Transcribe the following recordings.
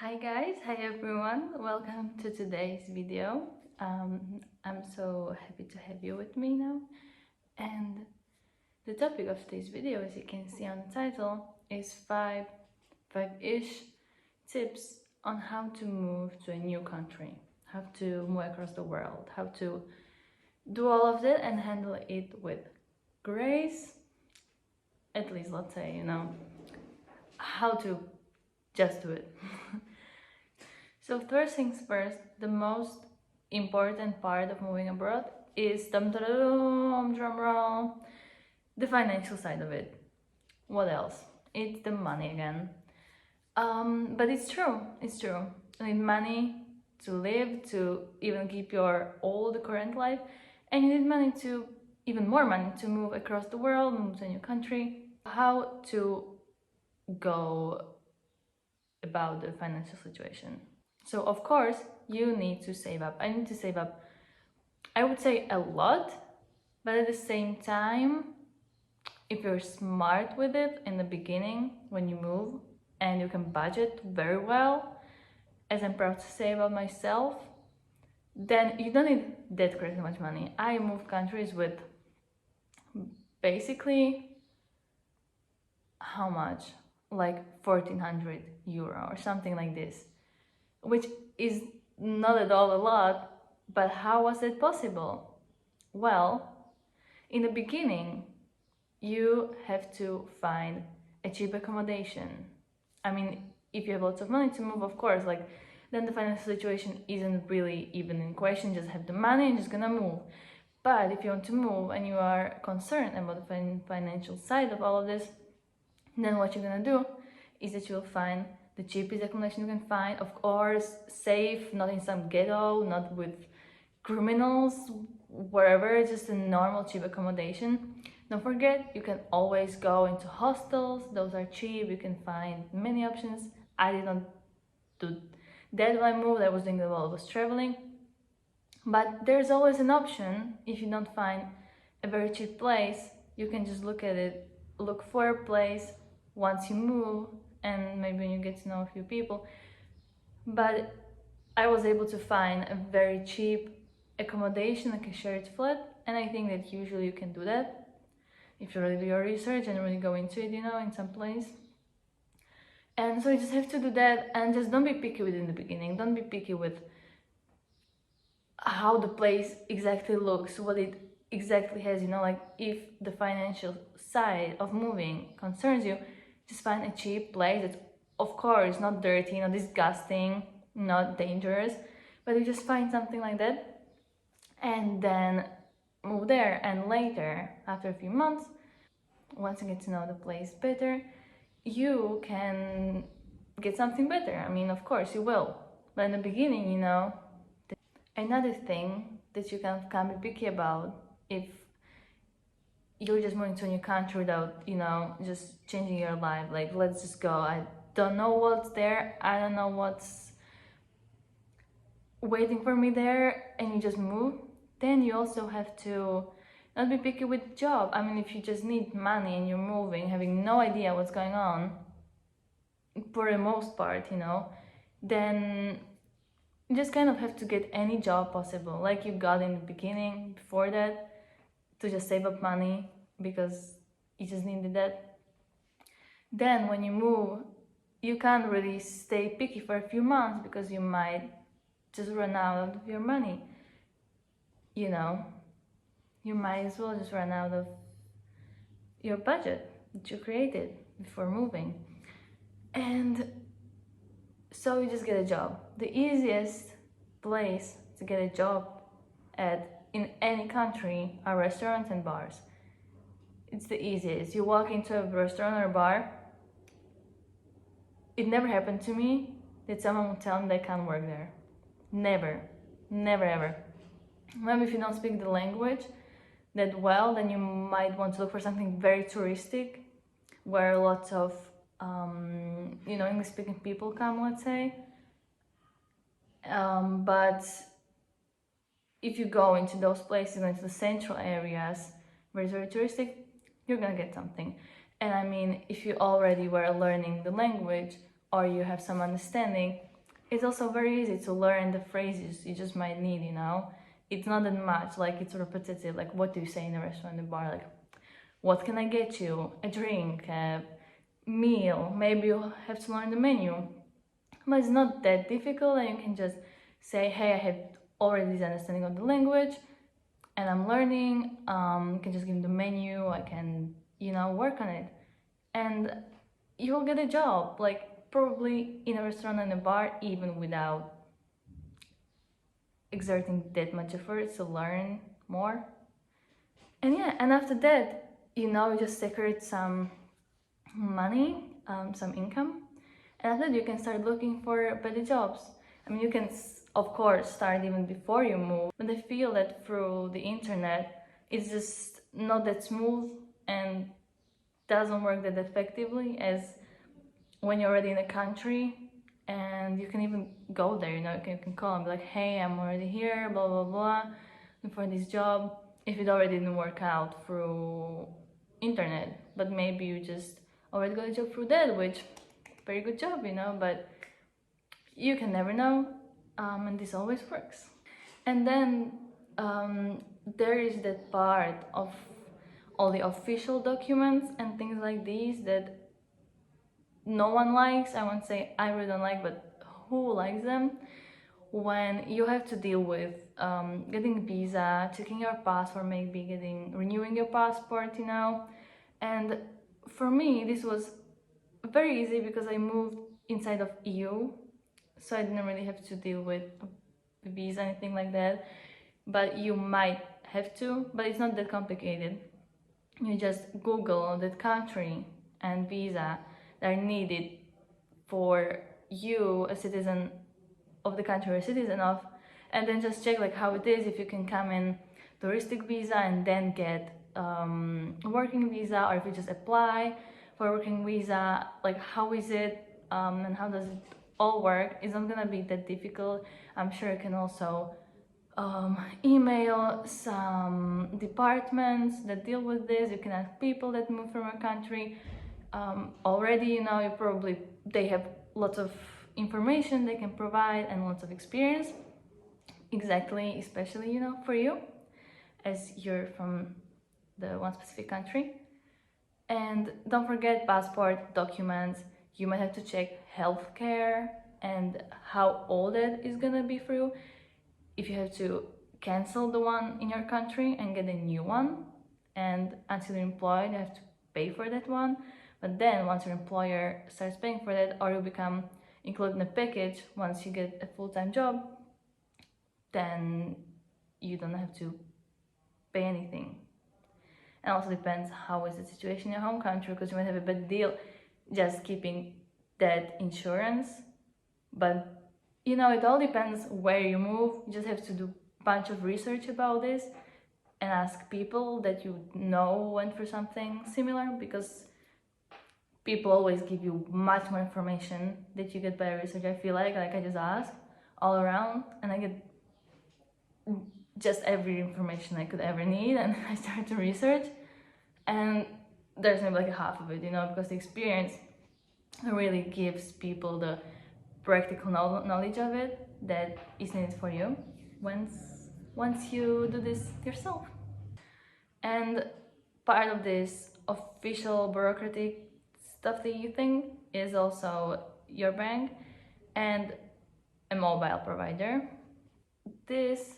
Hi guys, hi everyone, welcome to today's video. I'm so happy to have you with me now, and the topic of today's video, as you can see on the title, is five-ish tips on how to move to a new country, how to move across the world, how to do all of that and handle it with grace, at least let's say, how to just do it. So first things first, the most important part of moving abroad is drum roll, the financial side of it. What else? It's the money again. But it's true. It's true. You need money to live, to even keep your old current life, and you need money to even more money to move across the world, move to a new country. How to go about the financial situation? So of course you need to save up. I need to save up, I would say, a lot, but at the same time, if you're smart with it in the beginning when you move and you can budget very well, as I'm proud to say about myself, then you don't need that crazy much money. I moved countries with basically how much? Like 1400 euro or something like this, which is not at all a lot, but how was it possible? Well, in the beginning, you have to find a cheap accommodation. I mean, if you have lots of money to move, of course, then the financial situation isn't really even in question. Just have the money and just gonna move. But if you want to move and you are concerned about the financial side of all of this, then what you're gonna do is that you'll find the cheapest accommodation you can find, of course, safe, not in some ghetto, not with criminals, wherever, just a normal cheap accommodation. Don't forget, you can always go into hostels, those are cheap, you can find many options. I did not do that when I moved, I was doing that while I was traveling. But there's always an option. If you don't find a very cheap place, you can just look at it, look for a place once you move, and maybe when you get to know a few people. But I was able to find a very cheap accommodation, like a shared flat, and I think that usually you can do that if you really do your research and really go into it, in some place. And so you just have to do that, and just don't be picky with it in the beginning. Don't be picky with how the place exactly looks, what it exactly has, like if the financial side of moving concerns you, just find a cheap place that's, of course, not dirty, not disgusting, not dangerous, but you just find something like that and then move there. And later, after a few months, once you get to know the place better, you can get something better. I mean, of course you will, but in the beginning, another thing that you can be picky about, if you're just moving to a new country without, just changing your life, like, let's just go, I don't know what's there, I don't know what's waiting for me there, and you just move, then you also have to not be picky with job. I mean, if you just need money and you're moving, having no idea what's going on, for the most part, then you just kind of have to get any job possible, like you got in the beginning, before that, to just save up money because you just needed that. Then when you move, you can't really stay picky for a few months because you might just run out of your money. You might as well just run out of your budget that you created before moving. And so you just get a job. The easiest place to get a job at in any country are restaurants and bars. It's the easiest. You walk into a restaurant or a bar. It never happened to me that someone would tell me they can't work there. Never. Never ever. Maybe if you don't speak the language that well, then you might want to look for something very touristic, where lots of English speaking people come, let's say. But if you go into those places, into the central areas where it's very touristic, you're gonna get something. And I mean, if you already were learning the language or you have some understanding, it's also very easy to learn the phrases you just might need, you know. It's not that much, like it's repetitive, like what do you say in a restaurant, in a bar, like what can I get you, a drink, a meal, maybe you have to learn the menu. But it's not that difficult, and you can just say, hey, I have already this understanding of the language and I'm learning. You can just give me the menu, I can, you know, work on it. And you will get a job, like probably in a restaurant and a bar, even without exerting that much effort to learn more. And yeah, and after that, you know, you just secure some money, some income, and after that you can start looking for better jobs. I mean, you can of course start even before you move, but I feel that through the internet it's just not that smooth and doesn't work that effectively as when you're already in a country. And you can even go there, you know, you can call and be like, hey, I'm already here, blah blah blah, for this job, if it already didn't work out through internet. But maybe you just already got a job through that, which very good job, you know, but you can never know. And this always works. And then there is that part of all the official documents and things like these that no one likes. I won't say I really don't like, but who likes them? When you have to deal with getting visa, checking your passport, maybe renewing your passport, you know. And for me, this was very easy because I moved inside of EU, so I didn't really have to deal with visa, anything like that. But you might have to, but it's not that complicated. You just Google that country and visa that are needed for you, a citizen of the country or a citizen of, and then just check like how it is, if you can come in touristic visa and then get working visa, or if you just apply for working visa, like how is it, and how does it all work. It's not gonna be that difficult. I'm sure you can also email some departments that deal with this. You can ask people that move from a country already, you know, they have lots of information they can provide and lots of experience, exactly, especially, you know, for you as you're from the one specific country. And don't forget passport documents. You might have to check healthcare and how old that is gonna be for you, if you have to cancel the one in your country and get a new one. And until you're employed, you have to pay for that one. But then once your employer starts paying for that, or you become included in a package once you get a full-time job, then you don't have to pay anything. And also depends how is the situation in your home country, because you might have a bad deal just keeping that insurance. But you know, it all depends where you move. You just have to do a bunch of research about this and ask people that you know went through something similar, because people always give you much more information that you get by research. I feel like I just ask all around and I get just every information I could ever need, and I start to research, and there's maybe like a half of it, you know, because the experience really gives people the practical knowledge of it that is needed for you once you do this yourself. And part of this official bureaucratic stuff that you think is also your bank and a mobile provider. This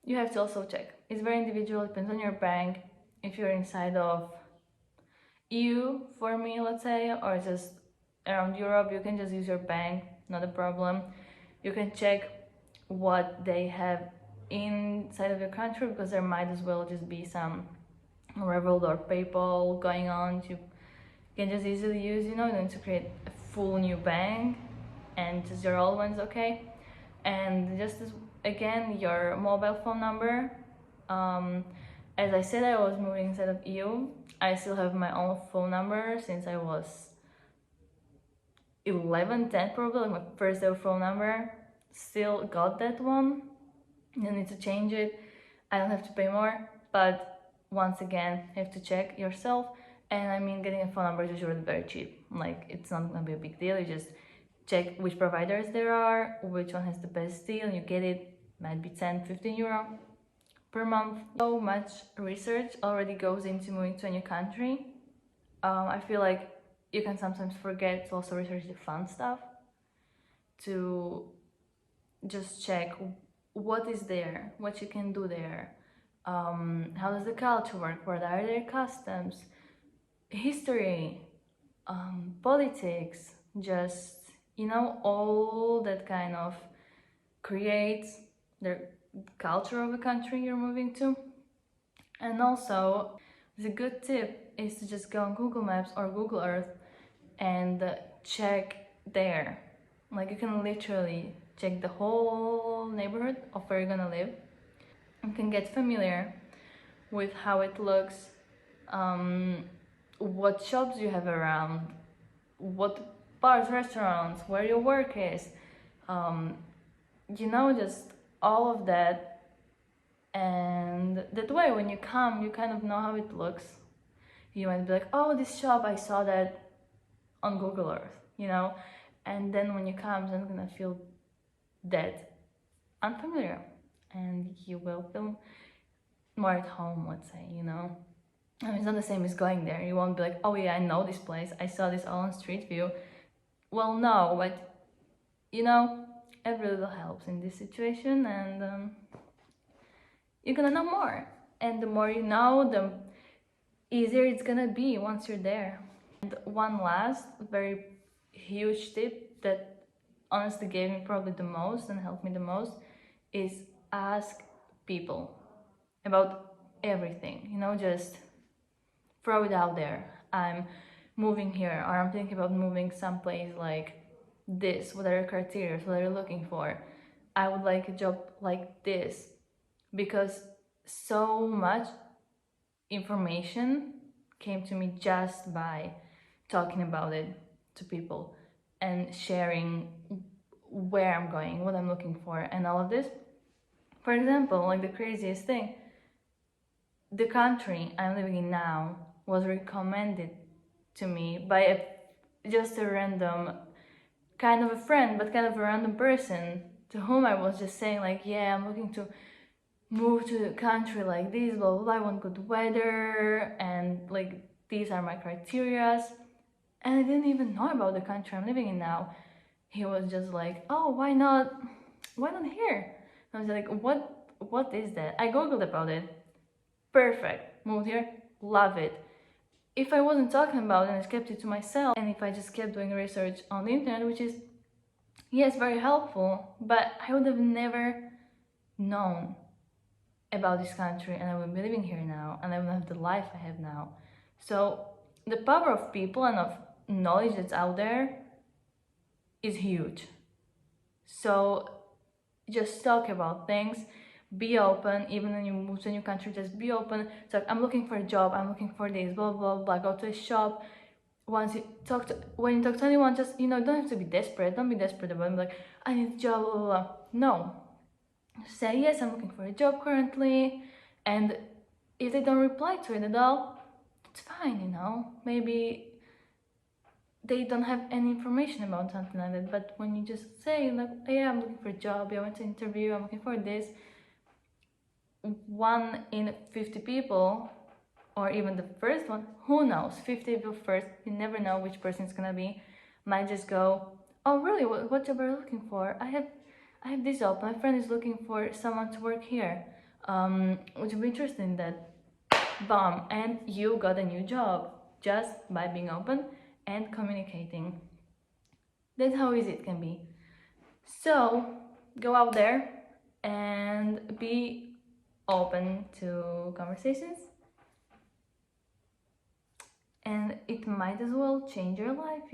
you have to also check. It's very individual, depends on your bank. If you're inside of EU, for me, let's say, or just around Europe, you can just use your bank, not a problem. You can check what they have inside of your country, because there might as well just be some Revolut or PayPal going on. You can just easily use, you know, you don't need to create a full new bank, and just your old one's okay. And just again, your mobile phone number. As I said, I was moving inside of EU. I still have my own phone number since I was 11, 10 probably, like my first ever phone number. Still got that one. You need to change it. I don't have to pay more, but once again, you have to check yourself. And I mean, getting a phone number is usually very cheap. Like, it's not gonna be a big deal. You just check which providers there are, which one has the best deal, and you get it, might be 10-15 euro per month. So much research already goes into moving to a new country. I feel like you can sometimes forget to also research the fun stuff, to just check what is there, what you can do there, how does the culture work, what are their customs, history, politics, just, all that kind of creates the culture of a country you're moving to. And also, the good tip is to just go on Google Maps or Google Earth and check there. Like, you can literally check the whole neighborhood of where you're gonna live. You can get familiar with how it looks, what shops you have around, what bars, restaurants, where your work is, just all of that. And that way, when you come, you kind of know how it looks. You might be like, oh, this shop, I saw that on Google Earth, and then when you come, it's not gonna feel that unfamiliar, and you will feel more at home, let's say. I mean, it's not the same as going there. You won't be like, oh yeah, I know this place, I saw this all on Street View. Well, no, but every little helps in this situation, and you're gonna know more. And the more you know, the easier it's gonna be once you're there. And one last very huge tip that honestly gave me probably the most and helped me the most is ask people about everything. Just throw it out there. I'm moving here, or I'm thinking about moving someplace like this. What are your criteria? What are you looking for? I would like a job like this. Because so much information came to me just by talking about it to people and sharing where I'm going, what I'm looking for, and all of this. For example, like the craziest thing, the country I'm living in now was recommended to me by just a random, kind of a friend, but kind of a random person to whom I was just saying like, yeah, I'm looking to move to a country like this, blah, blah, blah, I want good weather, and like these are my criterias. And I didn't even know about the country I'm living in now. He was just like, oh, why not here? And I was like, what is that? I googled about it. Perfect. Moved here, love it. If I wasn't talking about it and I kept it to myself, and if I just kept doing research on the internet, which is, yes, very helpful, but I would have never known about this country, and I would be living here now, and I would have the life I have now. So the power of people and of knowledge that's out there is huge. So just talk about things, be open. Even when you move to a new country, just be open. So I'm looking for a job, I'm looking for this, blah blah blah. Go to a shop. When you talk to anyone, just don't have to be desperate. Don't be desperate about it. Like, I need a job, blah blah blah. No, say, yes, I'm looking for a job currently, and if they don't reply to it at all, it's fine. Maybe they don't have any information about something like that. But when you just say like, yeah, I'm looking for a job, I went to interview, I'm looking for this, 1 in 50 people, or even the first one, who knows, 50 people first, you never know which person it's gonna be, might just go, oh really, what job are you looking for? I have this job, my friend is looking for someone to work here, would you be interested in that? Bomb, and you got a new job just by being open and communicating. That's how easy it can be. So go out there and be open to conversations, and it might as well change your life.